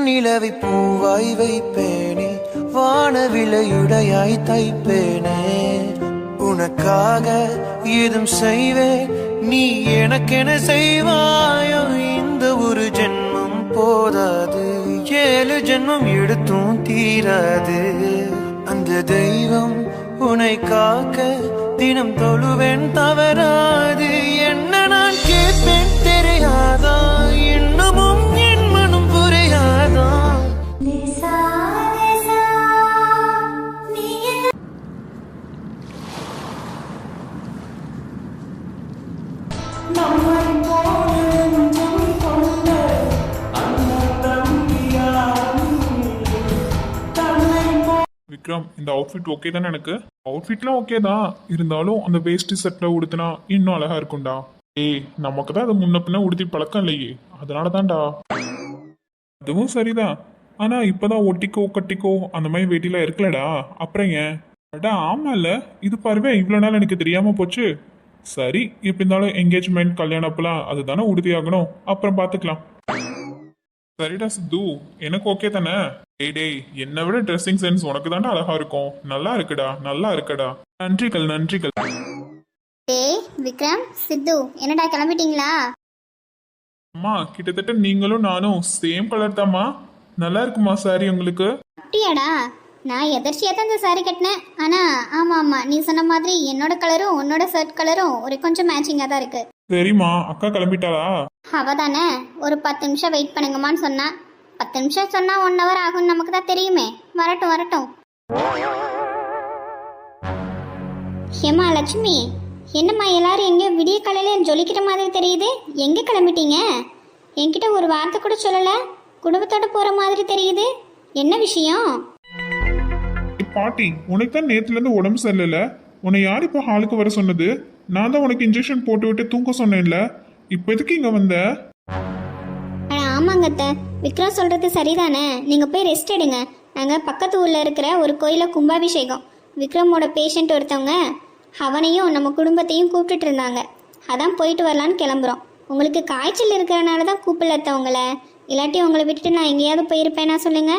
வெண்ணிலவை பூவாய் வைப்பேனே, வானவிலையுடையாய் தைப்பேனே. உனக்காக ஏதும் செய்வேன், நீ எனக்கென செய்வாயோ. இந்த ஒரு ஜென்மம் போதாது, 7 ஜென்மம் எடுத்தும் தீராது. அந்த தெய்வம் உன்னை காக்க தினம் தொழுவேன் தவறாது. என்ன நான் கேட்பேன் தெரியாதா, இன்னமும் என் மனம் புரியாதா. விக்ரம், இந்த அவுட்ஃபிட் ஓகே தானே? எனக்கு அவுட்ஃபிட்லாம் ஓகே தான், இருந்தாலும் அந்த வேஸ்ட் செட்டில் உடுத்தினா இன்னும் அழகா இருக்கும்டா. ஏய், நமக்கு தான் அதை முன்ன பின்ன உடுத்தி பழக்கம் இல்லையே, அதனால தான்டா. அதுவும் சரிதான், ஆனா இப்பதான் ஒட்டிக்கோ கட்டிக்கோ அந்த மாதிரி வேட்டிலாம் இருக்கலடா. அப்புறம் ஏன் அடா? ஆமா இல்ல, இது பாருவே இவ்வளவு நாள் எனக்கு தெரியாம போச்சு. சரி, எப்படி இருந்தாலும் என்கேஜ்மெண்ட் கல்யாணம் அப்பெல்லாம் அதுதானே உடுத்தி ஆகணும், அப்புறம் பாத்துக்கலாம். சரிடா சித்து, எனக்கு ஓகே தானே? டேய் டேய், என்னை விட ட்ரெஸ்ஸிங் சென்ஸ் உனக்கு தாண்டா அழகா இருக்கும். நல்லா இருக்குடா, நல்லா இருக்குடா. நன்றிகள் நன்றிகள். டேய் விக்ரம், சித்து, என்னடா கிளம்பிட்டீங்களா? அம்மா, கிட்டத்தட்ட நீங்களும் நானும் சேம் கலர் தாம்மா. நல்லா இருக்குமா சாரி உங்களுக்கு? அப்படியாடா, நான் எதர்ச்சியாக தான் இந்த சாரி கட்டினேன். ஆனால் ஆமாம் ஆமாம், நீ சொன்ன மாதிரி என்னோட கலரும் உன்னோட ஷர்ட் கலரும் ஒரு கொஞ்சம் மேட்சிங்காக தான் இருக்கு. சரிம்மா, அக்கா கிளம்பிட்டாளா? அவ தானே ஒரு 10 நிமிஷம் வெயிட் பண்ணுங்கம்மான்னு சொன்னா. 10 நிமிஷம் சொன்னா 1 hour ஆகும்னு நமக்கு தான் தெரியுமே. வரட்டும் வரட்டும். ஏமா லட்சுமி, என்னம்மா எல்லாரும் எங்கேயோ விடிய காலையில ஜொலிக்கிற மாதிரி தெரியுது, எங்கே கிளம்பிட்டீங்க? என்கிட்ட ஒரு வார்த்தை கூட சொல்லலை, குடும்பத்தோட போகிற மாதிரி தெரியுது, என்ன விஷயம்? பாட்டி, உனக்கு தான் நேத்துல இருந்து உடம்பு சரியில்லை. உன்னை யார் இப்போ ஹாலுக்கு வர சொன்னது? நான் தான் உனக்கு இன்ஜெக்ஷன் போட்டு விட்டு தூங்க சொன்னேன்ல, இப்போ எதுக்கு இங்க வந்த? ஆமாங்க அத்தை, விக்ரம் சொல்றது சரிதானே. நீங்க போய் ரெஸ்ட் எடுங்க. நாங்க பக்கத்து ஊர்ல இருக்கிற ஒரு கோயில கும்பாபிஷேகம், விக்ரமோட பேஷண்ட் ஒருத்தவங்க, அவனையும் நம்ம குடும்பத்தையும் கூப்பிட்டுட்டு இருந்தாங்க. அதான் போயிட்டு வரலான்னு கிளம்புறோம். உங்களுக்கு காய்ச்சல் இருக்கிறனால தான் கூப்பிடல உங்களை, இல்லாட்டி உங்களை விட்டுட்டு நான் எங்கேயாவது போயிருப்பேனா சொல்லுங்க?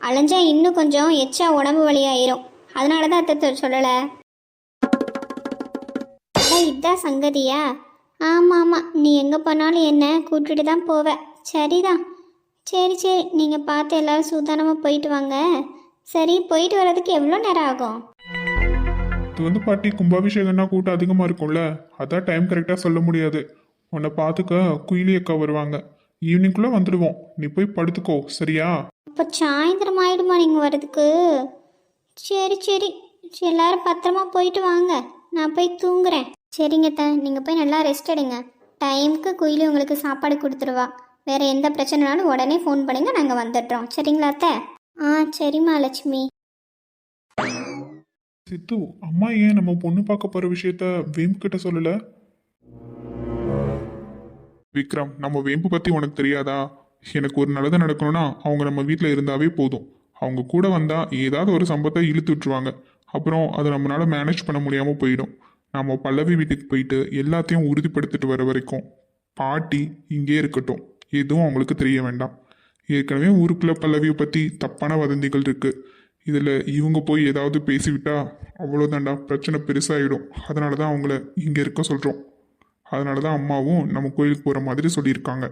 அலைஞ்சா இன்னும் கொஞ்சம் எச்சா உடம்பு வலியாயிரும், அதனால தான் அத்தை சொல்லலை. அதான் இதான் சங்கதியா? ஆமாம் ஆமாம், நீ எங்கே போனாலும் என்ன கூப்பிட்டுட்டு தான் போவ. சரிதான், சரி சரி, நீங்கள் பார்த்து எல்லோரும் சூதானமாக போயிட்டு வாங்க. சரி, போயிட்டு வர்றதுக்கு எவ்வளோ நேரம் ஆகும்? இது வந்து பாட்டி, கும்பாபிஷேகம்னா கூட்டம் அதிகமாக இருக்கும்ல, அதான் டைம் கரெக்டாக சொல்ல முடியாது. உன்னை பார்த்துக்க குயிலி அக்கா வருவாங்க, ஈவினிங்குள்ளே வந்துடுவோம். நீ போய் படுத்துக்கோ, சரியா? இப்போ சாயந்தரம் ஆயிடுமா நீங்கள் வர்றதுக்கு? சரி சரி, எல்லாரும் பத்திரமா போயிட்டு வாங்க, நான் போய் தூங்குறேன். சரிங்க அத்தை, நீங்கள் போய் நல்லா ரெஸ்ட் எடுங்க. டைமுக்கு குயிலி உங்களுக்கு சாப்பாடு கொடுத்துருவா. வேறு எந்த பிரச்சனைனாலும் உடனே ஃபோன் பண்ணுங்க, நாங்கள் வந்துடுறோம். சரிங்களா அத்தை? சரிம்மா லட்சுமி. சித்து, அம்மா ஏன் நம்ம பொண்ணு பார்க்க போகிற விஷயத்த வேம்பு கிட்ட சொல்லலை? விக்ரம், நம்ம வேம்பு பற்றி உனக்கு தெரியாதா? எனக்கு ஒரு நல்லது நடக்கணும்னா அவங்க நம்ம வீட்டில் இருந்தாவே போதும். அவங்க கூட வந்தால் ஏதாவது ஒரு சம்பவத்தை இழுத்து விட்டுருவாங்க, அப்புறம் அதை நம்மளால மேனேஜ் பண்ண முடியாமல் போயிடும். நம்ம பல்லவி வீட்டுக்கு போயிட்டு எல்லாத்தையும் உறுதிப்படுத்திட்டு வர வரைக்கும் பாட்டி இங்கே இருக்கட்டும், எதுவும் அவங்களுக்கு தெரிய வேண்டாம். ஏற்கனவே ஊருக்குள்ள பல்லவியை பற்றி தப்பான வதந்திகள் இருக்குது, இதில் இவங்க போய் ஏதாவது பேசிவிட்டா அவ்வளோதாண்டா, பிரச்சனை பெருசாகிடும். அதனால தான் அவங்கள இங்கே இருக்க சொல்கிறோம். அதனால தான் அம்மாவும் நம்ம கோயிலுக்கு போகிற மாதிரி சொல்லியிருக்காங்க.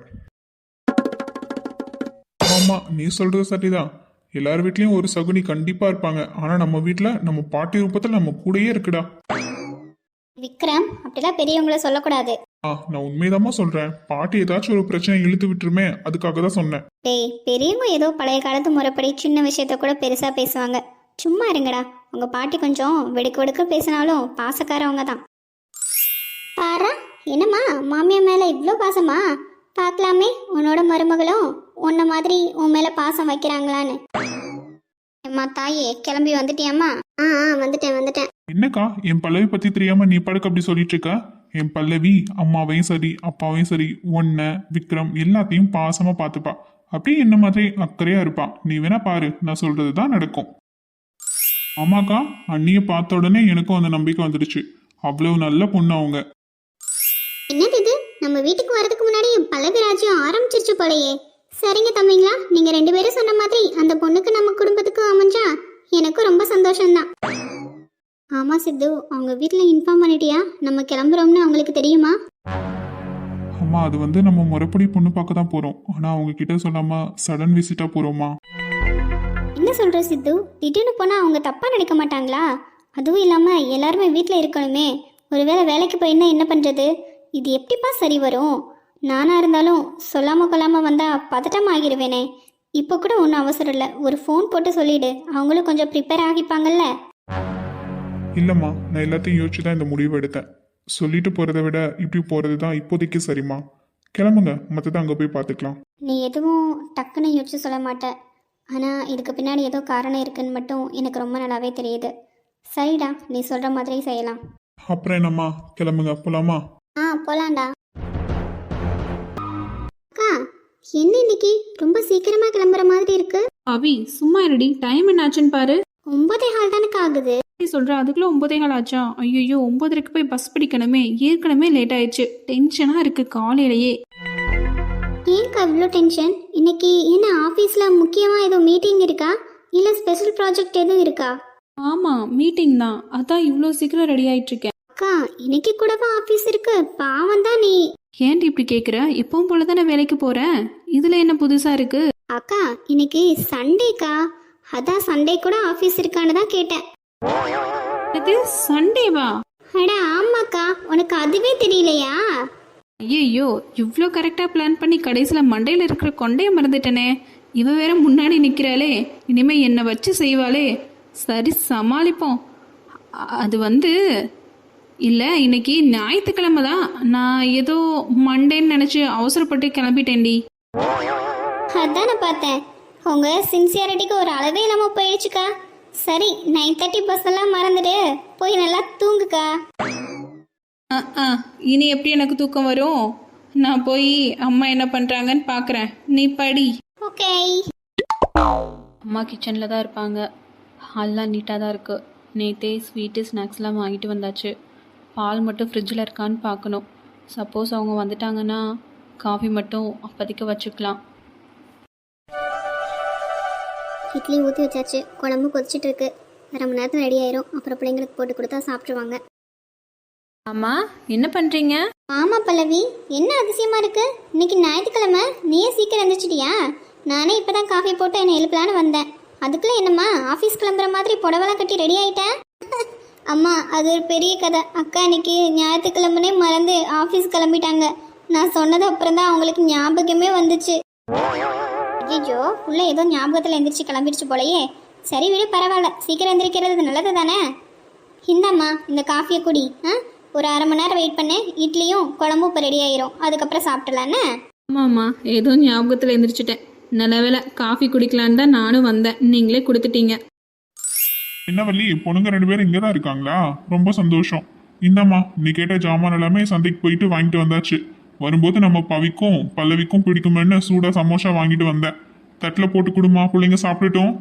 ஆமாம், நீ சொல்கிறது சரிதான். எல்லார் வீட்லேயும் ஒரு சகுனி கண்டிப்பாக இருப்பாங்க, ஆனால் நம்ம வீட்டில் நம்ம பாட்டி ரூபத்தில் நம்ம கூடயே இருக்குடா. விக்ரம், அப்படிலாம் பெரியவங்கள சொல்லக்கூடாது. நான் உண்மைதாம்மா சொல்கிறேன். பாட்டி ஏதாச்சும் ஒரு பிரச்சனை இழுத்து விட்டுருமே, அதுக்காக தான் சொன்னேன். டேய், பெரியவங்க ஏதோ பழைய காலத்து முறைப்படி சின்ன விஷயத்த கூட பெருசாக பேசுவாங்க. சும்மா இருங்கடா. உங்கள் பாட்டி கொஞ்சம் வெடுக்கு வெடுக்க பேசினாலும் பாசக்காரவங்க தான். பாரா, என்னம்மா மாமியா மேலே இவ்வளோ பாசமா? பார்க்கலாமே உன்னோட மருமகளும் உன்ன மாதிரி உன் மேலே பாசம் வைக்கிறாங்களான்னு. அம்மா தாயே, கிளம்பி வந்துட்டியாம்மா? வந்துட்டேன். என்னக்கா, என் பல்லவி பற்றி தெரியாம நீ படுக்க அப்படி சொல்லிட்டு இருக்க? என் பல்லவி அம்மாவையும் சரி அப்பாவையும் சரி உன்னை விக்ரம் எல்லாத்தையும் பாசமா பார்த்துப்பா. அப்படியே என்ன மாதிரி அக்கறையா இருப்பா. நீ வேணா பாரு, நான் சொல்றது தான் நடக்கும். ஆமாக்கா, அண்ணியை பார்த்த உடனே எனக்கும் அந்த நம்பிக்கை வந்துடுச்சு. அவ்வளவு நல்ல பொண்ணு அவங்க. என்னது இது, நம்ம வீட்டுக்கு வரதுக்கு முன்னாடி பல்லவி ராஜ்யம் ஆரம்பிச்சிருச்சு போலயே. சரிங்க தம்பிங்களா, நீங்க 2 பேரும் சொன்ன மாதிரி அந்த பொண்ணுக்கு நம்ம குடும்பத்துக்கு அமைஞ்சா எனக்கும் ரொம்ப சந்தோஷம்தான். ஆமா சித்து, அவங்க வீட்ல இன்ஃபார்ம் பண்ணிட்டியா நம்ம கிளம்புறோம்னு அவங்களுக்கு தெரியுமா? அம்மா அது வந்து நம்ம முறைப்படி பொண்ணு பார்க்க தான் போறோம். ஆனா அவங்க கிட்ட சொல்லாம சடன் விசிட்டா போறோமா. என்ன சொல்ற சித்து, திடீர்னு போனா அவங்க தப்பா நினைக்க மாட்டாங்களா? அதுவும் இல்லாம எல்லாருமே வீட்ல இருக்கணுமே, ஒருவேளை வேலைக்கு போயின்னா என்ன பண்றது? இது எப்படிப்பா சரி வரும்? நானா இருந்தாலும் சொல்லாம கொள்ளாம வந்தா பதட்டம் ஆகிடுவேனே. இப்போ கூட ஒன்றும் அவசரம் இல்லை, ஒரு ஃபோன் போட்டு சொல்லிடு, அவங்களும் கொஞ்சம் ப்ரிப்பேர் ஆகிப்பாங்கல்ல. இல்லம்மா, நான் எல்லாத்தையும் யோசிச்சு தான் இந்த முடிவு எடுத்தேன். சொல்லிட்டு போறதை விட இப்படி போறது தான் இப்போதைக்கு சரிம்மா. கிளம்புங்க, மற்றதை அங்கே போய் பார்த்துக்கலாம். நீ எதுவும் டக்குன்னு யோசிச்சு சொல்ல மாட்ட, ஆனால் இதுக்கு பின்னாடி ஏதோ காரணம் இருக்குன்னு மட்டும் எனக்கு ரொம்ப நல்லாவே தெரியுது. சரிடா, நீ சொல்கிற மாதிரி செய்யலாம். அப்புறம் என்னம்மா, கிளம்புங்க, போலாமா? போலாம்டா. அக்கா, என்ன இன்னைக்கு ரொம்ப சீக்கிரமா கிளம்புற மாதிரி இருக்கு? அவி சும்மா இருடி, டைம் என்னாச்சுன்னு பாரு. 9:15 தானக்கா ஆகுது. சொல்ற அதுக்குள்ள 9:15 ஆச்சா? ஐயோ 9:30 போய் பஸ் பிடிக்கணுமே, ஏற்கனவே லேட் ஆயிடுச்சு. டென்ஷனா இருக்கு காலையிலேயே. ஏன்க்கா இவ்வளோ டென்ஷன்? இன்னைக்கு என்ன ஆஃபீஸில் முக்கியமாக ஏதோ மீட்டிங் இருக்கா, இல்லை ஸ்பெஷல் ப்ராஜெக்ட் எதுவும் இருக்கா? ஆமா மீட்டிங் தான், அதான் இவ்வளோ சீக்கிரம் ரெடி ஆயிட்டு இருக்கேன். அக்கா, இன்னைக்கு கூடவா ஆஃபீஸ் இருக்கு? பாவம் தான் நீ. ஏன்டி இப்படி கேக்குற? எப்பவும் போல தானே வேலைக்கு போறேன், இதுல என்ன புதுசா இருக்கு? அக்கா, இன்னைக்கு சண்டேக்கா, அதான் சண்டே கூட ஆஃபீஸ் இருக்கான்னு தான் கேட்டேன். இது சண்டேவா? அட ஆமாக்கா, உனக்கு அதுவே தெரியலையா? ஐயோ இவ்வளோ கரெக்டா பிளான் பண்ணி கடைசியில மண்டையில இருக்கிற கொண்டைய மறந்துட்டனே. இவ வேற முன்னாடி நிக்கிறாளே, இனிமே என்னை வச்சு செய்வாளே. சரி சமாளிப்போம். அது வந்து இல்லை, இன்னைக்கு ஞாயிற்றுக்கிழமை தான். நான் ஏதோ மண்டேன்னு நினச்சி அவசரப்பட்டு கிளம்பிட்டேன்டி. அதான் நான் பார்த்தேன், உங்கள் சின்சியாரிட்டிக்கு ஒரு அளவே இல்லாமல் போயிடுச்சுக்கா. சரி, 9:30 பஸ் எல்லாம் மறந்துட்டு போய் நல்லா தூங்குக்கா. இனி எப்படி எனக்கு தூக்கம் வரும்? நான் போய் அம்மா என்ன பண்ணுறாங்கன்னு பார்க்குறேன், நீ படி. ஓகே. அம்மா கிச்சனில் தான் இருப்பாங்க. ஹால்லாம் நீட்டாக தான் இருக்குது. நேற்றே ஸ்வீட்டு ஸ்நாக்ஸ்லாம் வாங்கிட்டு வந்தாச்சு. பால் மட்டும் ஃப்ரிட்ஜில் இருக்கான்னு பார்க்கணும். சப்போஸ் அவங்க வந்துட்டாங்கன்னா காஃபி மட்டும் அப்போதைக்கு வச்சுக்கலாம். இட்லி ஊற்றி வச்சாச்சு, குழம்பு கொதிச்சிட்டு இருக்கு. 1/2 மணி நேரத்தில் ரெடி ஆயிரும். அப்புறம் பிள்ளைங்களுக்கு போட்டு கொடுத்தா சாப்பிட்ருவாங்க. அம்மா என்ன பண்ணுறீங்க? ஆமாம் பல்லவி, என்ன அதிசயமாக இருக்கு? இன்னைக்கு ஞாயிற்றுக்கிழமை, நீயே சீக்கிரம் எழுந்திரிச்சிட்டியா? நானே இப்போ தான் காஃபி போட்டு என்னை எழுப்பலான்னு வந்தேன். அதுக்குள்ளே என்னம்மா ஆஃபீஸ் கிளம்புற மாதிரி புடவெல்லாம் கட்டி ரெடி ஆகிட்டேன்? அம்மா, அது ஒரு பெரிய கதை. அக்கா இன்னைக்கு ஞாயிற்றுக்கிழமைனே மறந்து ஆஃபீஸ் கிளம்பிட்டாங்க. நான் சொன்னது அப்புறம் தான் அவங்களுக்கு ஞாபகமே வந்துச்சு. ஐயோ, உள்ள ஏதோ ஞாபகத்தில் எந்திரிச்சு கிளம்பிடுச்சு போலையே. சரி விடு, பரவாயில்ல, சீக்கிரம் எந்திரிக்கிறது நல்லது தானே. இந்தாம்மா, இந்த காஃபியை குடி. ஒரு 1/2 மணி நேரம் வெயிட் பண்ணேன், இட்லியும் குழம்பும் இப்போ ரெடி ஆயிரும். அதுக்கப்புறம் சாப்பிடலான்னு. ஆமாம்மா, ஏதோ ஞாபகத்தில் எந்திரிச்சிட்டேன். நல்ல வேலை, காஃபி குடிக்கலான்னு தான் நானும் வந்தேன், நீங்களே கொடுத்துட்டீங்க. என்ன வள்ளி, பொண்ணுங்க 2 பேரும் இங்கே தான் இருக்காங்களா? ரொம்ப சந்தோஷம். இந்தாம்மா, நீ கேட்ட ஜாமான் எல்லாமே சந்தைக்கு போயிட்டு வாங்கிட்டு வந்தாச்சு. வரும்போது நம்ம பவிக்கும் பல்லவிக்கும் பிடிக்குமென்னு சூடாக சமோசா வாங்கிட்டு வந்தேன். தட்டில் போட்டு கொடுமா, பிள்ளைங்க சாப்பிட்டுட்டோம்.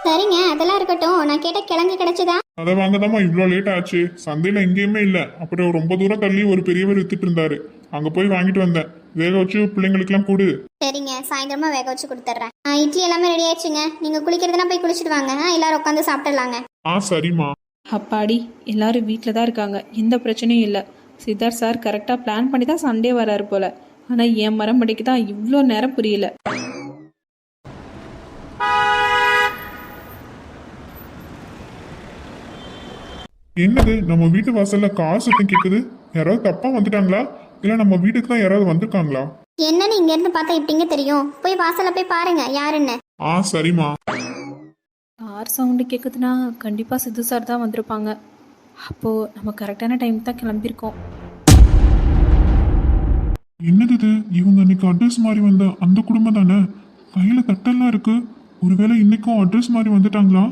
சரிங்க, அதெல்லாம் இருக்கட்டும். நான் கேட்ட கிழங்கு கிடைச்சதா? அதை வாங்கதாம்மா இவ்வளோ லேட் ஆச்சு. சந்தையில் எங்கேயுமே இல்லை. அப்புறம் ரொம்ப தூரம் தள்ளி ஒரு பெரியவர் வித்துட்டு இருந்தாரு, அங்கே போய் வாங்கிட்டு வந்தேன். வேக வச்சு பிள்ளைங்களுக்குலாம் கொடு. சரிங்க, சாயந்தரமா வேக வச்சு கொடுத்துட்றேன். இட்லி எல்லாமே ரெடி ஆயிடுச்சுங்க. நீங்க குளிக்கிறதுனா போய் குளிச்சுட்டு வாங்க. எல்லாரும் உட்காந்து சாப்பிட்டுலாங்க. சரிம்மா. அப்பாடி, எல்லாரும் வீட்டில் தான் இருக்காங்க, எந்த பிரச்சனையும் இல்லை. சித்தார்த் சார் கரெக்டாக பிளான் பண்ணி தான் சண்டே வராரு போல. ஆனால் என் மரம்படிக்கு தான் இவ்வளோ நேரம் புரியல. என்னது, நம்ம வீட்டு வாசல்ல கார் சத்தம் கேக்குது? யாராவது தப்பா வந்துட்டாங்களா, இல்ல நம்ம வீட்டுக்கு தான் யாராவது வந்திருக்காங்களா? என்னன்னு இங்க இருந்து பார்த்தா இப்படிங்க தெரியும். போய் வாசல்ல போய் பாருங்க யாருன்னு. சரிம்மா. கார் சவுண்டு கேட்குதுன்னா கண்டிப்பாக சித்து சார் தான் வந்திருப்பாங்க. அப்போது நம்ம கரெக்டான டைம் தான் கிளம்பியிருக்கோம். என்னது இது, இவங்க அன்னைக்கு அட்ரஸ் மாதிரி வந்த அந்த குடும்பம் தானே? கையில தட்டெல்லாம் இருக்கு. ஒருவேளை இன்னைக்கும் அட்ரஸ் மாதிரி வந்துட்டாங்களா?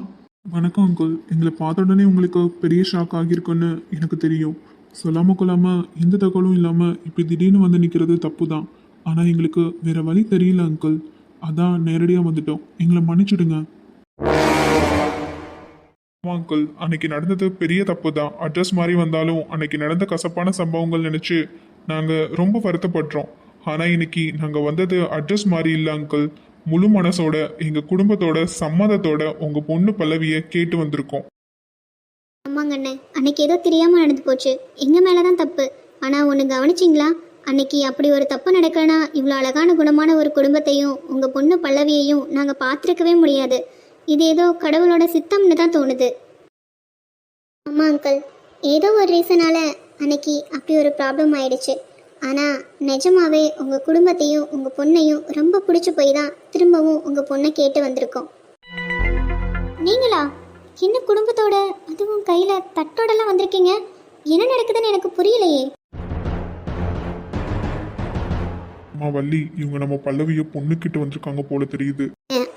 வணக்கம் அங்கிள், எங்களை பார்த்த உடனே உங்களுக்கு பெரிய ஷாக் ஆகியிருக்குன்னு எனக்கு தெரியும். சொல்லாம கொள்ளாம எந்த தகவலும் இல்லாம இப்படி திடீர்னு வந்து நிக்கிறது தப்பு தான். ஆனா எங்களுக்கு வேற வழி தெரியல அங்கிள், அதான் நேரடியா வந்துட்டோம். எங்களை மன்னிச்சிடுங்க. அங்கிள், அன்னைக்கு நடந்தது பெரிய தப்பு தான். அட்ரஸ் மாதிரி வந்தாலும் அன்னைக்கு நடந்த கசப்பான சம்பவங்கள் நினைச்சு நாங்க ரொம்ப வருத்தப்படுறோம். ஆனா இன்னைக்கு நாங்க வந்தது அட்ரஸ் மாதிரி இல்ல அங்கிள். முழு மனசோட எங்க குடும்பத்தோட சம்மதத்தோட உங்க பொண்ணு பல்லவிய கேட்டு வந்திருக்கோம். ஆமாங்க அண்ணே, அன்னைக்கு ஏதோ தெரியாம நடந்து போச்சு. எங்க மேலதான் தப்பு. ஆனா ஒண்ணு கவனிச்சிங்களா? அன்னைக்கு அப்படி ஒரு தப்பு நடக்கலனா இவ்வளோ அழகான குணமான ஒரு குடும்பத்தையும் உங்க பொண்ணு பல்லவியையும் நாங்க பார்த்துருக்கவே முடியாது. இது ஏதோ கடவுளோட சித்தம்னு தான் தோணுது. ஆமா அங்கிள், ஏதோ ஒரு ரீசனால அன்னைக்கு அப்படி ஒரு ப்ராப்ளம் ஆயிடுச்சு. ஆனா நிஜமாவே உங்க குடும்பத்தையும் உங்க பொண்ணையும் ரொம்ப பிடிச்சு போய் தான் திரும்பவும் உங்க பொண்ணை கேட்டு வந்திருக்கோம். நீங்களா? என்ன குடும்பத்தோட, அதுவும் கையில தட்டோடலாம் வந்திருக்கீங்க? என்ன நடக்குதுன்னு எனக்கு புரியலையே. அம்மா வள்ளி, இவங்க நம்ம பல்லவிய பொண்ணுக்கிட்ட வந்திருக்காங்க போல தெரியுது.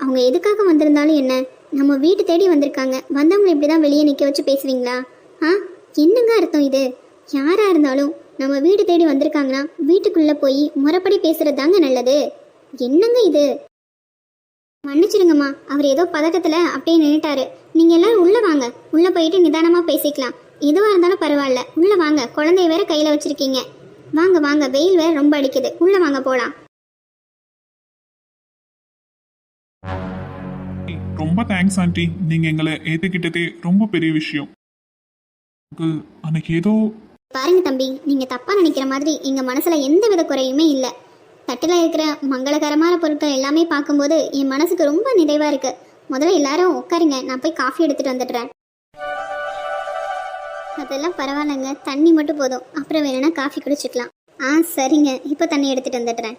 அவங்க எதுக்காக வந்திருந்தாலும் என்ன, நம்ம வீட்டு தேடி வந்திருக்காங்க. வந்தவங்களை இப்படிதான் வெளியே நிக்க வச்சு பேசுவீங்களா? என்னங்க அர்த்தம் இது? யாரா இருந்தாலும் நம்ம வீடு தேடி வந்திருக்காங்கன்னா வீட்டுக்குள்ள போய் முறைப்படி பேசுறது தாங்க நல்லது. என்னங்க இது? மன்னிச்சிருங்கம்மா, அவர் ஏதோ பதட்டத்துல அப்படியே நின்னுட்டாரு. நீங்க எல்லாரும் உள்ள வாங்க, உள்ள போயிட்டு நிதானமா பேசிக்கலாம். எதுவா இருந்தாலும் பரவாயில்ல, உள்ள வாங்க. குழந்தைய வேற கையில வச்சிருக்கீங்க. வாங்க வாங்க, வெயில் வேற ரொம்ப அடிக்குது. உள்ள வாங்க போலாம். ரொம்ப தேங்க்ஸ் ஆண்டி, நீங்க எங்களை ஏத்துக்கிட்டதே ரொம்ப பெரிய விஷயம். அங்கிள், அன்னைக்கு ஏதோ பாருங்க தம்பி, நீங்க தப்பா நினைக்கிற மாதிரி எங்க மனசுல எந்த வித குறையுமே இல்லை. தட்டுல இருக்கிற மங்களகரமான பொருட்கள் எல்லாமே பார்க்கும்போது என் மனசுக்கு ரொம்ப நிறைவா இருக்கு. முதல்ல எல்லாரும் உட்காருங்க, நான் போய் காஃபி எடுத்துட்டு வந்துடுறேன். அதெல்லாம் பரவாயில்லைங்க, தண்ணி மட்டும் போதும். அப்புறம் வேணும்னா காஃபி குடிச்சுக்கலாம். சரிங்க, இப்போ தண்ணி எடுத்துட்டு வந்துடுறேன்.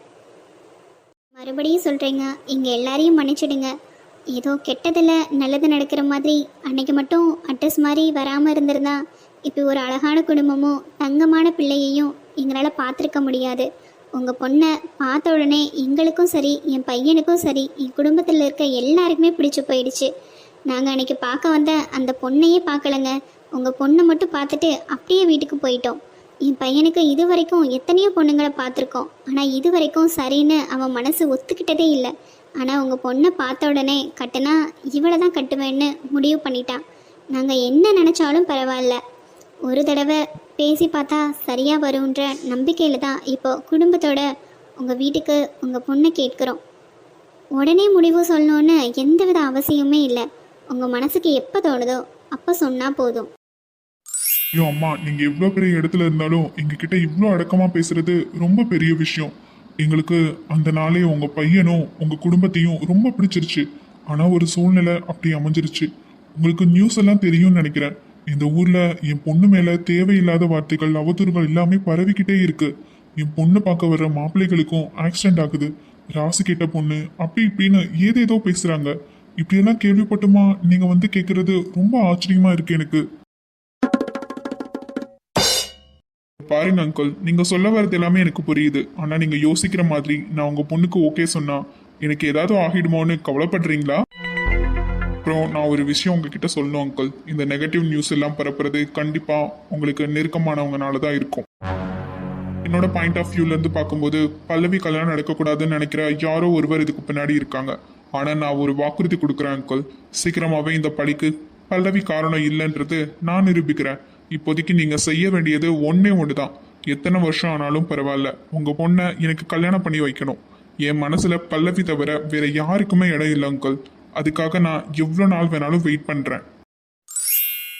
மறுபடியும் சொல்றேங்க, இங்க எல்லாரையும் மன்னிச்சிடுங்க. ஏதோ கெட்டதில் நல்லது நடக்கிற மாதிரி அன்னைக்கு மட்டும் அட்ரஸ் மாதிரி வராமல் இருந்திருந்தா இப்போ ஒரு அழகான குடும்பமும் தங்கமான பிள்ளையையும் எங்களால் பார்த்துருக்க முடியாது. உங்கள் பொண்ணை பார்த்த உடனே எங்களுக்கும் சரி, என் பையனுக்கும் சரி, என் குடும்பத்தில் இருக்க எல்லாருக்குமே பிடிச்சி போயிடுச்சு. நாங்கள் அன்னைக்கு பார்க்க வந்த அந்த பொண்ணையே பார்க்கலங்க. உங்கள் பொண்ணை மட்டும் பார்த்துட்டு அப்படியே வீட்டுக்கு போயிட்டோம். என் பையனுக்கு இது வரைக்கும் எத்தனையோ பொண்ணுங்களை பார்த்துருக்கோம். ஆனால் இது வரைக்கும் சரின்னு அவன் மனசு ஒத்துக்கிட்டதே இல்லை. ஆனால் உங்கள் பொண்ணை பார்த்த உடனே கட்டுனா இவளை தான் கட்டுவேன்னு முடிவு பண்ணிட்டான். நாங்கள் என்ன நினச்சாலும் பரவாயில்ல, ஒரு தடவை பேசி பார்த்தா சரியாக வரும்ன்ற நம்பிக்கையில் தான் இப்போ குடும்பத்தோட உங்கள் வீட்டுக்கு உங்கள் பொண்ணை கேட்குறோம். உடனே முடிவு சொல்லணுன்னு எந்தவித அவசியமே இல்லை. உங்கள் மனசுக்கு எப்போ தோணுதோ அப்போ சொன்னால் போதும். ஐயோ அம்மா, நீங்க இவ்வளோ பெரிய இடத்துல இருந்தாலும் எங்ககிட்ட இவ்வளோ அடக்கமா பேசுறது ரொம்ப பெரிய விஷயம். எங்களுக்கு அந்த நாளே உங்க பையனும் உங்க குடும்பத்தையும் ரொம்ப பிடிச்சிருச்சு. ஆனா ஒரு சூழ்நிலை அப்படி அமைஞ்சிருச்சு. உங்களுக்கு நியூஸ் எல்லாம் தெரியும்னு நினைக்கிறேன். இந்த ஊர்ல என் பொண்ணு மேல தேவையில்லாத வார்த்தைகள், அவதூறுகள் எல்லாமே பரவிக்கிட்டே இருக்கு. என் பொண்ணு பார்க்க வர்ற மாப்பிள்ளைகளுக்கும் ஆக்சிடென்ட் ஆகுது, ராசி கேட்ட பொண்ணு, அப்படி இப்படின்னு ஏதேதோ பேசுறாங்க. இப்படியெல்லாம் கேள்விப்பட்டுமா நீங்க வந்து கேட்கறது ரொம்ப ஆச்சரியமா இருக்கு எனக்கு. பாருங்க அங்கிள், நீங்க சொல்ல வர்றது எல்லாமே எனக்கு புரியுது. ஆனா நீங்க யோசிக்கிற மாதிரி நான் உங்க பொண்ணுக்கு ஓகே சொன்னா எனக்கு ஏதாவது ஆகிடுமோன்னு கவலைப்படுறீங்களா? அப்புறம் நான் ஒரு விஷயம் உங்ககிட்ட சொல்லணும் அங்கிள். இந்த நெகட்டிவ் நியூஸ் எல்லாம் பரப்புறது கண்டிப்பா உங்களுக்கு நெருக்கமானவங்கனால தான் இருக்கும். என்னோட பாயிண்ட் ஆஃப் வியூல இருந்து பார்க்கும்போது பல்லவி கல்யாணம் நடக்கக்கூடாதுன்னு நினைக்கிற யாரோ ஒருவர் இதுக்கு பின்னாடி இருக்காங்க. ஆனா நான் ஒரு வாக்குறுதி கொடுக்குறேன் அங்கிள், சீக்கிரமாவே இந்த பழிக்கு பல்லவி காரணம் இல்லைன்றது நான் நிரூபிக்கிறேன். இப்போதைக்கு நீங்க செய்ய வேண்டியது ஒன்னே ஒண்ணுதான். எத்தனை வருஷம் ஆனாலும் பரவாயில்ல, உங்க பொண்ணை எனக்கு கல்யாணம் பண்ணி வைக்கணும். என் மனசுல பல்லவி தவிர வேற யாருக்குமே இடம் இல்லை அங்கிள். அதுக்காக நான் எவ்வளோ நாள் வேணாலும் வெயிட் பண்றேன்.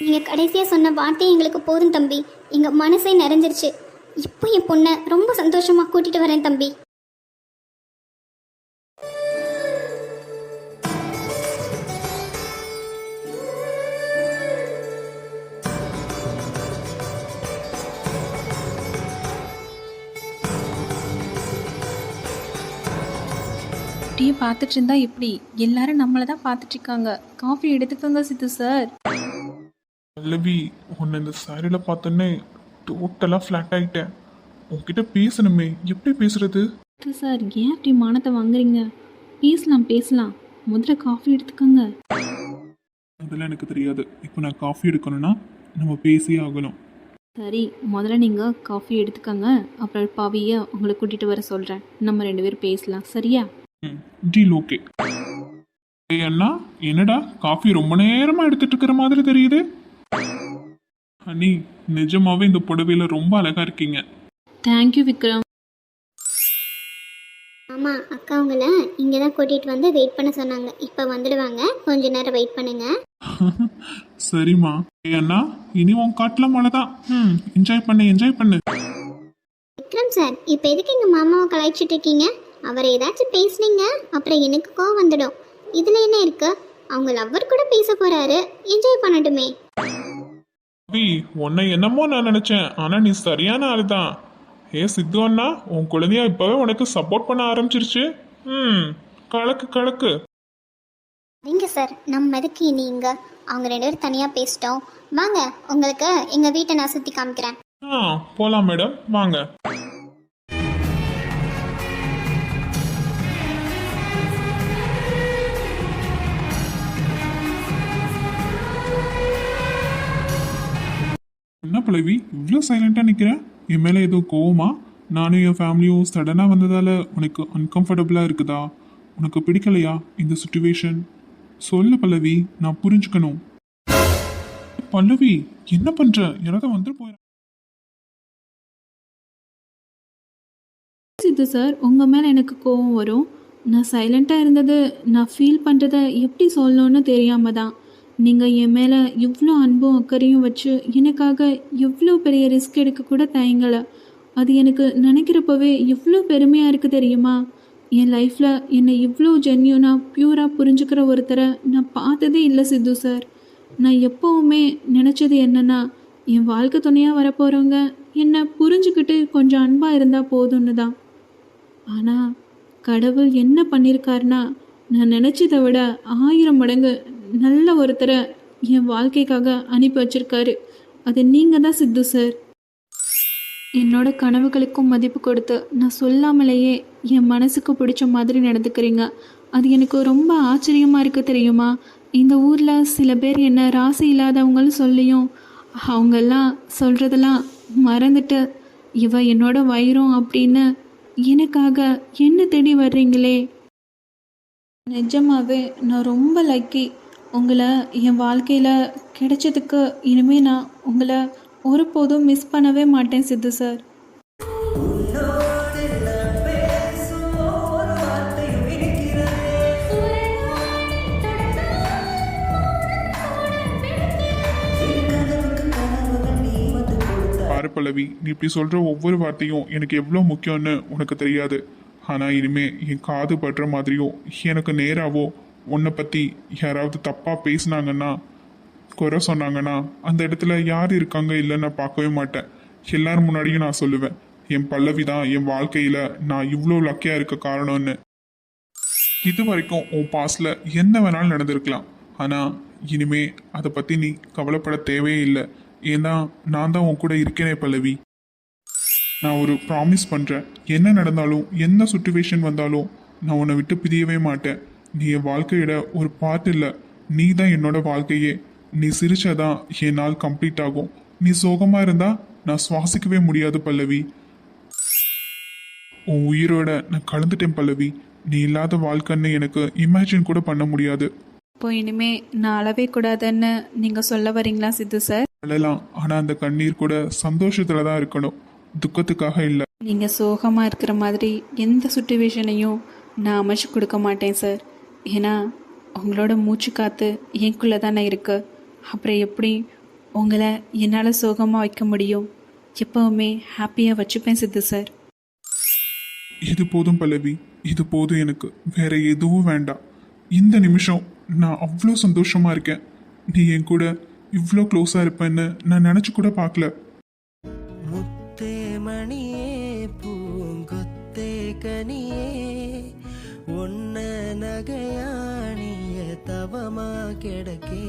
நீங்க கடைசியா சொன்ன வார்த்தை எங்களுக்கு போதும் தம்பி. எங்க மனசே நிறைஞ்சிருச்சு. இப்போ என் பொண்ணை ரொம்ப சந்தோஷமா கூட்டிட்டு வரேன் தம்பி. அப்படியே பார்த்துட்டு இருந்தா எப்படி? எல்லாரும் நம்மளை தான் பார்த்துட்டு இருக்காங்க. காஃபி எடுத்துக்கோங்க சித்து சார். பல்லவி, உன்னை இந்த சாரியில பார்த்தோன்னே டோட்டலா ஃபிளாட் ஆயிட்டேன். உன்கிட்ட பேசணுமே, எப்படி பேசுறது? சித்து சார், ஏன் அப்படி மானத்தை வாங்குறீங்க? பேசலாம் பேசலாம், முதல்ல காஃபி எடுத்துக்கோங்க. அதெல்லாம் எனக்கு தெரியாது. இப்போ நான் காஃபி எடுக்கணும்னா நம்ம பேசியே ஆகணும். சரி, முதல்ல நீங்கள் காஃபி எடுத்துக்கோங்க. அப்புறம் பவியை உங்களை கூட்டிகிட்டு வர சொல்கிறேன். நம்ம 2 பேரும் பேசலாம், சரியா? Deal okay. அண்ணா, என்னடா காஃபி ரொம்ப நேரமா எடுத்துட்டு இருக்கிற மாதிரி தெரியுது. அண்ணி, நிஜமாவே இந்த புடவையில ரொம்ப அழகா இருக்கீங்க. தேங்க்யூ விக்ரம். மாமா அக்கா உங்களை இங்கே தான் கூட்டிகிட்டு வந்து வெயிட் பண்ண சொன்னாங்க. இப்போ வந்துடுவாங்க, கொஞ்ச நேரம் வெயிட் பண்ணுங்க. சரிம்மா. அண்ணா இனி உன் காட்டுல மழை தான். என்ஜாய் பண்ணு. விக்ரம் சார், இப்போ எதுக்கு எங்கள் மாமாவை கலாய்ச்சிட்டு இருக்கீங்க? அவரை ஏதாச்சும் பேசுனீங்க அப்புறம் எனக்கு கோவம் வந்துடும். இதில் என்ன இருக்கு? அவங்க லவ்வர் கூட பேச போறாரு, என்ஜாய் பண்ணட்டுமே. உன்னை என்னமோ நான் நினைச்சேன், ஆனா நீ சரியான ஆளு தான். சித்து அண்ணா, உன் குழந்தையா இப்பவே உனக்கு சப்போர்ட் பண்ண ஆரம்பிச்சிருச்சு. கலக்கு. நீங்க சார், நம்ம எதுக்கு இனி இங்க? அவங்க 2 பேரும் தனியா பேசிட்டோம். வாங்க, உங்களுக்கு எங்க வீட்டை நான் சுத்தி காமிக்கிறேன். போலாம் மேடம், வாங்க. என்ன பல்லவி இவ்வளோ சைலண்டா நிக்கிறேன்? என் மேல ஏதோ கோவமா? நானும் என் ஃபேமிலியும் சடனா வந்ததால உனக்கு அன்கம்ஃபர்டபுளா இருக்குதா? உனக்கு பிடிக்கலையா இந்த சுச்சுவேஷன்? சொல்லு பல்லவி, நான் புரிஞ்சுக்கணும். பல்லவி என்ன பண்ற? யாராவது வந்து போயிட. சித்து சார், உங்கள் மேலே எனக்கு கோவம் வரும். நான் சைலண்ட்டாக இருந்தது, நான் ஃபீல் பண்ணுறதை எப்படி சொல்லணும்னு தெரியாமல் தான். நீங்கள் என் மேலே இவ்வளோ அன்பும் அக்கறையும் வச்சு எனக்காக எவ்வளோ பெரிய ரிஸ்க் எடுக்க கூட தயங்கலை. அது எனக்கு நினைக்கிறப்பவே எவ்வளோ பெருமையாக இருக்குது தெரியுமா? என் லைஃப்பில் என்னை இவ்வளோ ஜென்யூனாக ப்யூராக புரிஞ்சுக்கிற ஒருத்தரை நான் பார்த்ததே இல்லை சித்து சார். நான் எப்போவுமே நினச்சது என்னென்னா, என் வாழ்க்கை துணையாக வரப்போகிறவங்க என்னை புரிஞ்சுக்கிட்டு கொஞ்சம் அன்பாக இருந்தால் போதும்னு தான். ஆனால் கடவுள் என்ன பண்ணியிருக்காருனா, நான் நினச்சதை விட 1000 மடங்கு நல்ல ஒருத்தரை என் வாழ்க்கைக்காக அனுப்பி வச்சிருக்காரு. அது நீங்கள் தான் சித்து சார். என்னோட கனவுகளுக்கும் மதிப்பு கொடுத்து நான் சொல்லாமலேயே என் மனசுக்கு பிடிச்ச மாதிரி நடந்துக்கிறீங்க. அது எனக்கு ரொம்ப ஆச்சரியமாக இருக்குது தெரியுமா? இந்த ஊரில் சில பேர் என்ன ராசி இல்லாதவங்கன்னு சொல்லியும் அவங்கெல்லாம் சொல்கிறதெல்லாம் மறந்துட்டு இவ என்னோட வைரம் அப்படின்னு எனக்காக என்ன தேடி வர்றீங்களே. நிஜமாவே நான் ரொம்ப லக்கி. உங்களை என் வாழ்க்கையில் கிடைச்சதுக்கு இனிமேல் நான் உங்களை ஒருபோதும் மிஸ் பண்ணவே மாட்டேன் சித்து சார். பாரு பல்லவி, நீ இப்படி சொல்ற ஒவ்வொரு வார்த்தையும் எனக்கு எவ்வளோ முக்கியம்னு உனக்கு தெரியாது. ஆனால் இனிமே என் காது படுற மாதிரியோ எனக்கு நேராவோ உன்னை பற்றி யாராவது தப்பாக பேசினாங்கன்னா, குறை சொன்னாங்கன்னா, அந்த இடத்துல யார் இருக்காங்க இல்லைன்னு நான் பார்க்கவே மாட்டேன். எல்லாரும் முன்னாடியும் நான் சொல்லுவேன், என் பல்லவி தான் என் வாழ்க்கையில் நான் இவ்வளோ லக்கியாக இருக்க காரணம்னு. இது வரைக்கும் உன் பாஸ்டில் என்ன வேணாலும் நடந்திருக்கலாம். ஆனால் இனிமே அதை பற்றி நீ கவலைப்பட தேவையே இல்லை. ஏன்னா நான் தான் உன் கூட இருக்கேனே பல்லவி. நான் ஒரு ப்ராமிஸ் பண்ணுறேன், என்ன நடந்தாலும் என்ன சுச்சுவேஷன் வந்தாலும் நான் உன்னை விட்டு பிரியவே மாட்டேன். நீ என் வாழ்க்கையோட ஒரு பார்ட் இல்லை, நீ தான் என்னோட வாழ்க்கையே. நீ சிரிச்சாதான் என் நாள் கம்ப்ளீட் ஆகும். நீ சோகமாக இருந்தா நான் சுவாசிக்கவே முடியாது பல்லவி. உன் உயிரோட நான் கலந்துட்டேன் பல்லவி. நீ இல்லாத வாழ்க்கைன்னு எனக்கு இமேஜின் கூட பண்ண முடியாது. இப்போ இனிமே நான் அழவே கூடாதுன்னு நீங்கள் சொல்ல வரீங்களா சித்து சார்? அழலாம், ஆனால் அந்த கண்ணீர் கூட சந்தோஷத்துல தான் இருக்கணும், துக்கத்துக்காக இல்லை. நீங்கள் சோகமாக இருக்கிற மாதிரி எந்த சுச்சுவேஷனையும் நான் அமைச்சு கொடுக்க மாட்டேன் சார். ஏன்னா உங்களோட மூச்சு காற்று எனக்குள்ளே தானே இருக்கு. அப்புறம் எப்படி உங்களை என்னால் சோகமாக வைக்க முடியும்? எப்போவுமே ஹாப்பியாக வச்சுப்பேன் சித்து சார். இது போதும் பல்லவி, இது போதும். எனக்கு வேற எதுவும் வேண்டாம். இந்த நிமிஷம் நான் அவ்வளோ சந்தோஷமா இருக்கேன். நீ என் கூட இவ்வளோ க்ளோஸாக இருப்பேன்னு நான் நினச்சி கூட பார்க்கல. முத்தே மணியே பூங்கொத்தே கனியே ஒன்ன நகையாணிய தவமா கிடக்கே.